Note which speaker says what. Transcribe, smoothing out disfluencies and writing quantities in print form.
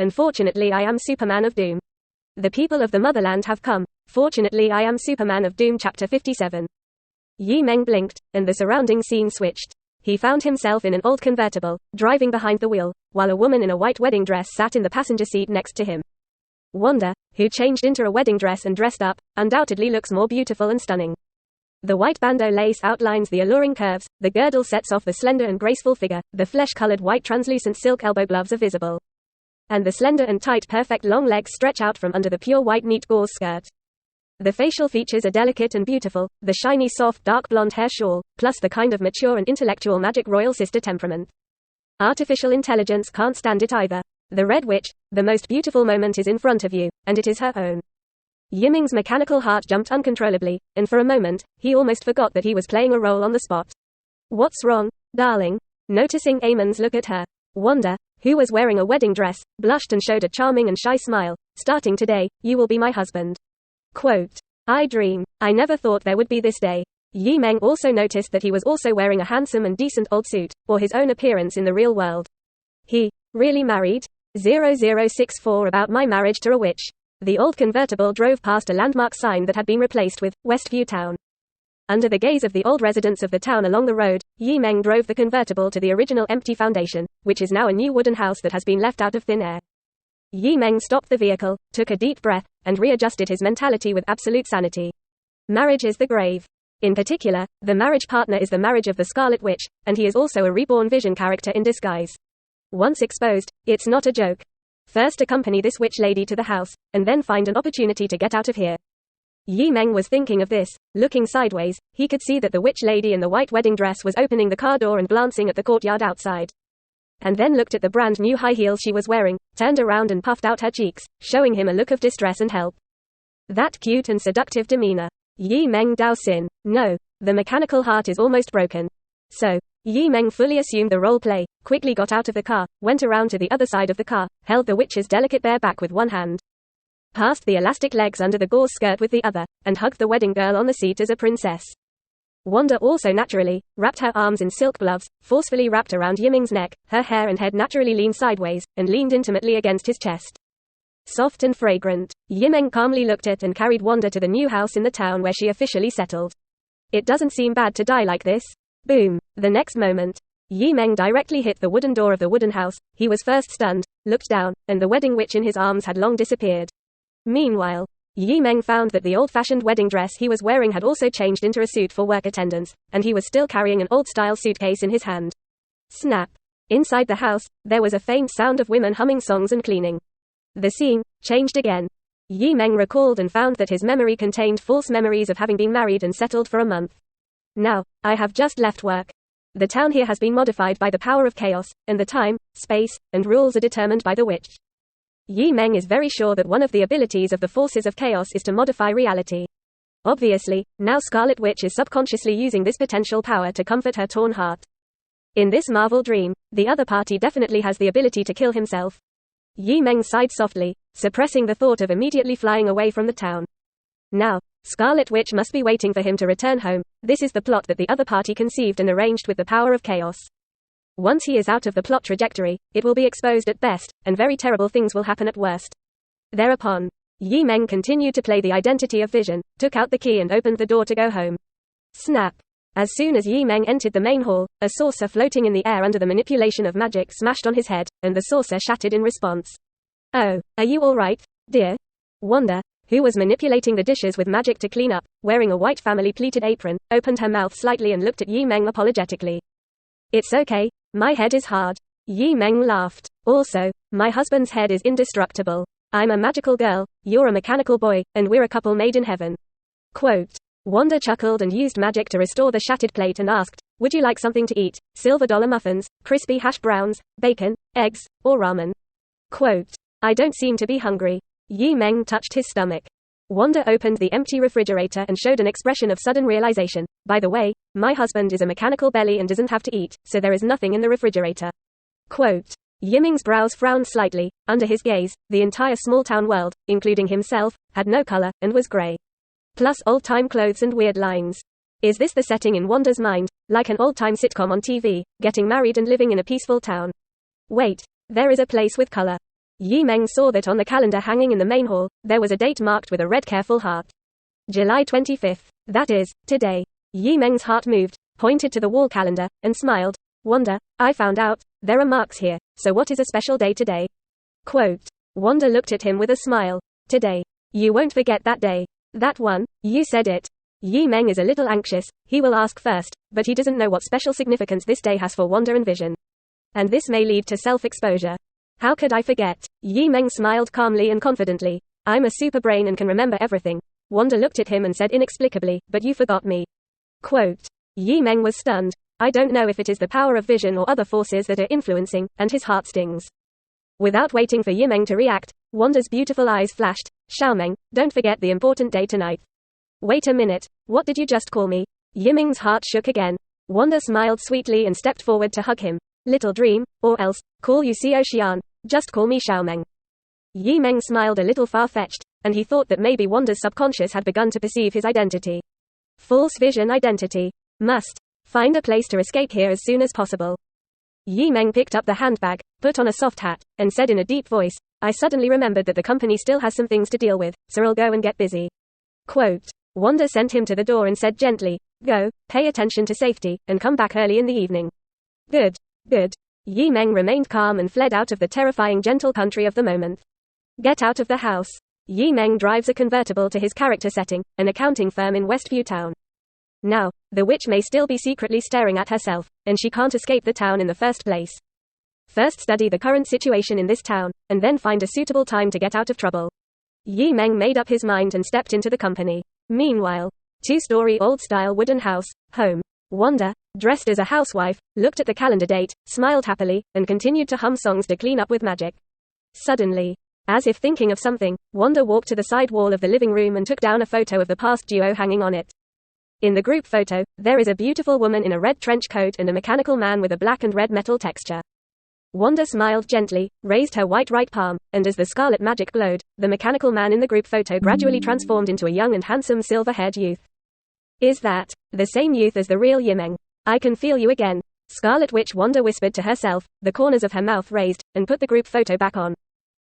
Speaker 1: Unfortunately I am Superman of Doom. The people of the motherland have come. Fortunately I am Superman of Doom. Chapter 57. Yi Meng blinked, and the surrounding scene switched. He found himself in an old convertible, driving behind the wheel, while a woman in a white wedding dress sat in the passenger seat next to him. Wanda, who changed into a wedding dress and dressed up, undoubtedly looks more beautiful and stunning. The white bandeau lace outlines the alluring curves, the girdle sets off the slender and graceful figure, the flesh-colored white translucent silk elbow gloves are visible. And the slender and tight perfect long legs stretch out from under the pure white neat gauze skirt. The facial features are delicate and beautiful, the shiny soft dark blonde hair shawl, plus the kind of mature and intellectual magic royal sister temperament. Artificial intelligence can't stand it either. The Red Witch, the most beautiful moment is in front of you, and it is her own. Yi Meng's mechanical heart jumped uncontrollably, and for a moment, he almost forgot that he was playing a role on the spot. What's wrong, darling? Noticing Eamon's look at her, Wanda, who was wearing a wedding dress, blushed and showed a charming and shy smile. Starting today, you will be my husband. Quote, I dream. I never thought there would be this day. Yi Meng also noticed that he was also wearing a handsome and decent old suit, or his own appearance in the real world. He, really married? 0064 about my marriage to a witch. The old convertible drove past a landmark sign that had been replaced with, Westview Town. Under the gaze of the old residents of the town along the road, Yi Meng drove the convertible to the original empty foundation, which is now a new wooden house that has been left out of thin air. Yi Meng stopped the vehicle, took a deep breath, and readjusted his mentality with absolute sanity. Marriage is the grave. In particular, the marriage partner is the marriage of the Scarlet Witch, and he is also a reborn Vision character in disguise. Once exposed, it's not a joke. First accompany this witch lady to the house, and then find an opportunity to get out of here. Yi Meng was thinking of this. Looking sideways, he could see that the witch lady in the white wedding dress was opening the car door and glancing at the courtyard outside. And then looked at the brand new high heels she was wearing, turned around and puffed out her cheeks, showing him a look of distress and help. That cute and seductive demeanor. Yi Meng Dao Xin. No, the mechanical heart is almost broken. So, Yi Meng fully assumed the role play, quickly got out of the car, went around to the other side of the car, held the witch's delicate bare back with one hand, passed the elastic legs under the gauze skirt with the other, and hugged the wedding girl on the seat as a princess. Wanda also naturally wrapped her arms in silk gloves, forcefully wrapped around Yi Meng's neck, her hair and head naturally leaned sideways, and leaned intimately against his chest. Soft and fragrant, Yi Meng calmly looked at and carried Wanda to the new house in the town where she officially settled. It doesn't seem bad to die like this. Boom. The next moment, Yi Meng directly hit the wooden door of the wooden house. He was first stunned, looked down, and the wedding witch in his arms had long disappeared. Meanwhile, Yi Meng found that the old-fashioned wedding dress he was wearing had also changed into a suit for work attendance, and he was still carrying an old-style suitcase in his hand. Snap. Inside the house, there was a faint sound of women humming songs and cleaning. The scene changed again. Yi Meng recalled and found that his memory contained false memories of having been married and settled for a month. Now, I have just left work. The town here has been modified by the power of chaos, and the time, space, and rules are determined by the witch. Yi Meng is very sure that one of the abilities of the forces of chaos is to modify reality. Obviously, now Scarlet Witch is subconsciously using this potential power to comfort her torn heart. In this Marvel dream, the other party definitely has the ability to kill himself. Yi Meng sighed softly, suppressing the thought of immediately flying away from the town. Now, Scarlet Witch must be waiting for him to return home. This is the plot that the other party conceived and arranged with the power of chaos. Once he is out of the plot trajectory, it will be exposed at best, and very terrible things will happen at worst. Thereupon, Yi Meng continued to play the identity of Vision, took out the key and opened the door to go home. Snap. As soon as Yi Meng entered the main hall, a saucer floating in the air under the manipulation of magic smashed on his head, and the saucer shattered in response. Oh, are you all right, dear? Wanda, who was manipulating the dishes with magic to clean up, wearing a white family pleated apron, opened her mouth slightly and looked at Yi Meng apologetically. It's okay, my head is hard. Yi Meng laughed. Also, my husband's head is indestructible. I'm a magical girl, you're a mechanical boy, and we're a couple made in heaven. Quote. Wanda chuckled and used magic to restore the shattered plate and asked, would you like something to eat? Silver dollar muffins, crispy hash browns, bacon, eggs, or ramen? Quote. I don't seem to be hungry. Yi Meng touched his stomach. Wanda opened the empty refrigerator and showed an expression of sudden realization. By the way, my husband is a mechanical belly and doesn't have to eat, so there is nothing in the refrigerator. Quote. Yi Meng's brows frowned slightly. Under his gaze, the entire small-town world, including himself, had no color, and was gray. Plus old-time clothes and weird lines. Is this the setting in Wanda's mind, like an old-time sitcom on TV, getting married and living in a peaceful town? Wait, there is a place with color. Yi Meng saw that on the calendar hanging in the main hall, there was a date marked with a red careful heart. July 25th. That is, today. Yi Meng's heart moved, pointed to the wall calendar, and smiled. Wanda, I found out. There are marks here, so what is a special day today? Quote. Wanda looked at him with a smile. Today. You won't forget that day. That one, you said it. Yi Meng is a little anxious, he will ask first, but he doesn't know what special significance this day has for Wanda and Vision. And this may lead to self-exposure. How could I forget? Yi Meng smiled calmly and confidently. I'm a super brain and can remember everything. Wanda looked at him and said inexplicably, but you forgot me. Quote. Yi Meng was stunned. I don't know if it is the power of Vision or other forces that are influencing, and his heart stings. Without waiting for Yi Meng to react, Wanda's beautiful eyes flashed. Xiaomeng, don't forget the important day tonight. Wait a minute, what did you just call me? Yi Meng's heart shook again. Wanda smiled sweetly and stepped forward to hug him. Little dream, or else, call you Xian, just call me Xiaomeng. Yi Meng smiled a little far-fetched, and he thought that maybe Wanda's subconscious had begun to perceive his identity. False Vision identity. Must find a place to escape here as soon as possible. Yi Meng picked up the handbag, put on a soft hat, and said in a deep voice, I suddenly remembered that the company still has some things to deal with, so I'll go and get busy. Quote. Wanda sent him to the door and said gently, go, pay attention to safety, and come back early in the evening. Good. Good. Yi Meng remained calm and fled out of the terrifying gentle country of the moment. Get out of the house. Yi Meng drives a convertible to his character setting, an accounting firm in Westview Town. Now, the witch may still be secretly staring at herself, and she can't escape the town in the first place. First study the current situation in this town, and then find a suitable time to get out of trouble. Yi Meng made up his mind and stepped into the company. Meanwhile, two-story old-style wooden house, home. Wanda, dressed as a housewife, looked at the calendar date, smiled happily, and continued to hum songs to clean up with magic. Suddenly, as if thinking of something, Wanda walked to the side wall of the living room and took down a photo of the past duo hanging on it. In the group photo, there is a beautiful woman in a red trench coat and a mechanical man with a black and red metal texture. Wanda smiled gently, raised her white right palm, and as the scarlet magic glowed, the mechanical man in the group photo gradually transformed into a young and handsome silver-haired youth. Is that the same youth as the real Yi Meng? I can feel you again. Scarlet Witch, Wanda whispered to herself, the corners of her mouth raised, and put the group photo back on.